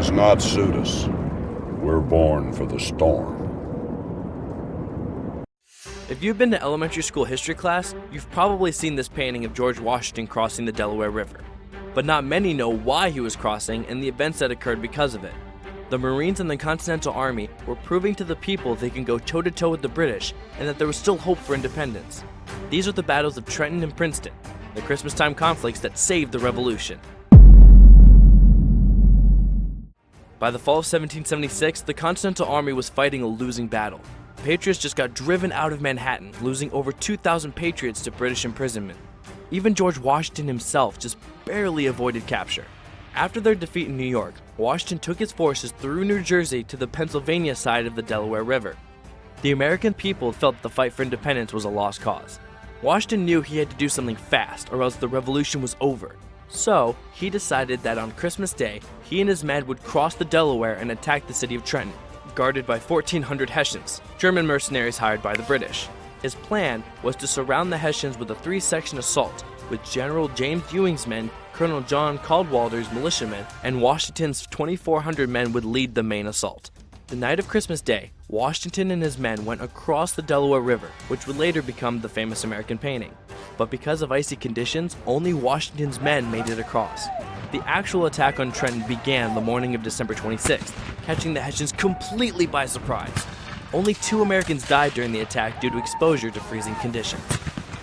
does not suit us. We're born for the storm. If you've been to elementary school history class, you've probably seen this painting of George Washington crossing the Delaware River. But not many know why he was crossing and the events that occurred because of it. The Marines and the Continental Army were proving to the people they can go toe-to-toe with the British and that there was still hope for independence. These are the battles of Trenton and Princeton, the Christmas-time conflicts that saved the Revolution. By the fall of 1776, the Continental Army was fighting a losing battle. Patriots just got driven out of Manhattan, losing over 2,000 Patriots to British imprisonment. Even George Washington himself just barely avoided capture. After their defeat in New York, Washington took his forces through New Jersey to the Pennsylvania side of the Delaware River. The American people felt the fight for independence was a lost cause. Washington knew he had to do something fast or else the revolution was over. So, he decided that on Christmas Day, he and his men would cross the Delaware and attack the city of Trenton, guarded by 1,400 Hessians, German mercenaries hired by the British. His plan was to surround the Hessians with a three-section assault, with General James Ewing's men, Colonel John Cadwalader's militiamen, and Washington's 2,400 men would lead the main assault. The night of Christmas Day, Washington and his men went across the Delaware River, which would later become the famous American painting. But because of icy conditions, only Washington's men made it across. The actual attack on Trenton began the morning of December 26th, catching the Hessians completely by surprise. Only 2 Americans died during the attack due to exposure to freezing conditions.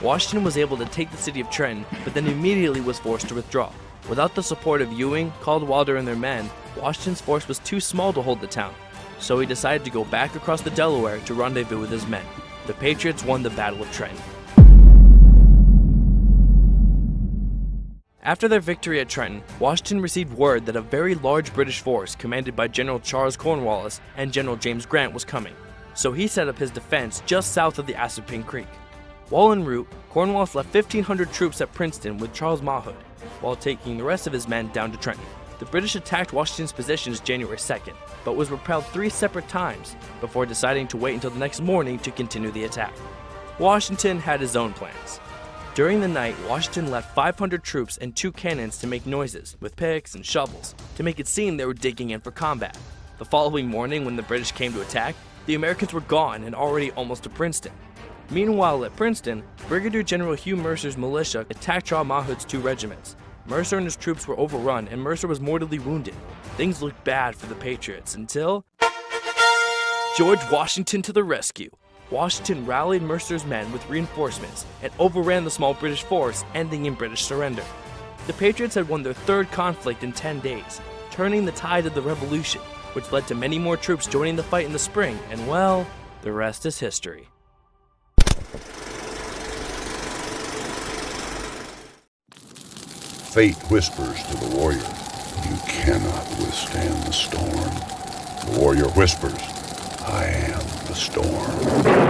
Washington was able to take the city of Trenton, but then immediately was forced to withdraw. Without the support of Ewing, Cadwalader, and their men, Washington's force was too small to hold the town. So he decided to go back across the Delaware to rendezvous with his men. The Patriots won the Battle of Trenton. After their victory at Trenton, Washington received word that a very large British force commanded by General Charles Cornwallis and General James Grant was coming, so he set up his defense just south of the Assunpink Creek. While en route, Cornwallis left 1,500 troops at Princeton with Charles Mahood, while taking the rest of his men down to Trenton. The British attacked Washington's positions January 2nd, but was repelled 3 separate times before deciding to wait until the next morning to continue the attack. Washington had his own plans. During the night, Washington left 500 troops and 2 cannons to make noises with picks and shovels to make it seem they were digging in for combat. The following morning, when the British came to attack, the Americans were gone and already almost to Princeton. Meanwhile, at Princeton, Brigadier General Hugh Mercer's militia attacked Charles Mahood's 2 regiments. Mercer and his troops were overrun and Mercer was mortally wounded. Things looked bad for the Patriots until George Washington to the rescue. Washington rallied Mercer's men with reinforcements and overran the small British force, ending in British surrender. The Patriots had won their 3rd conflict in 10 days, turning the tide of the Revolution, which led to many more troops joining the fight in the spring, and well, the rest is history. Fate whispers to the warrior, "You cannot withstand the storm." The warrior whispers, "I am the storm."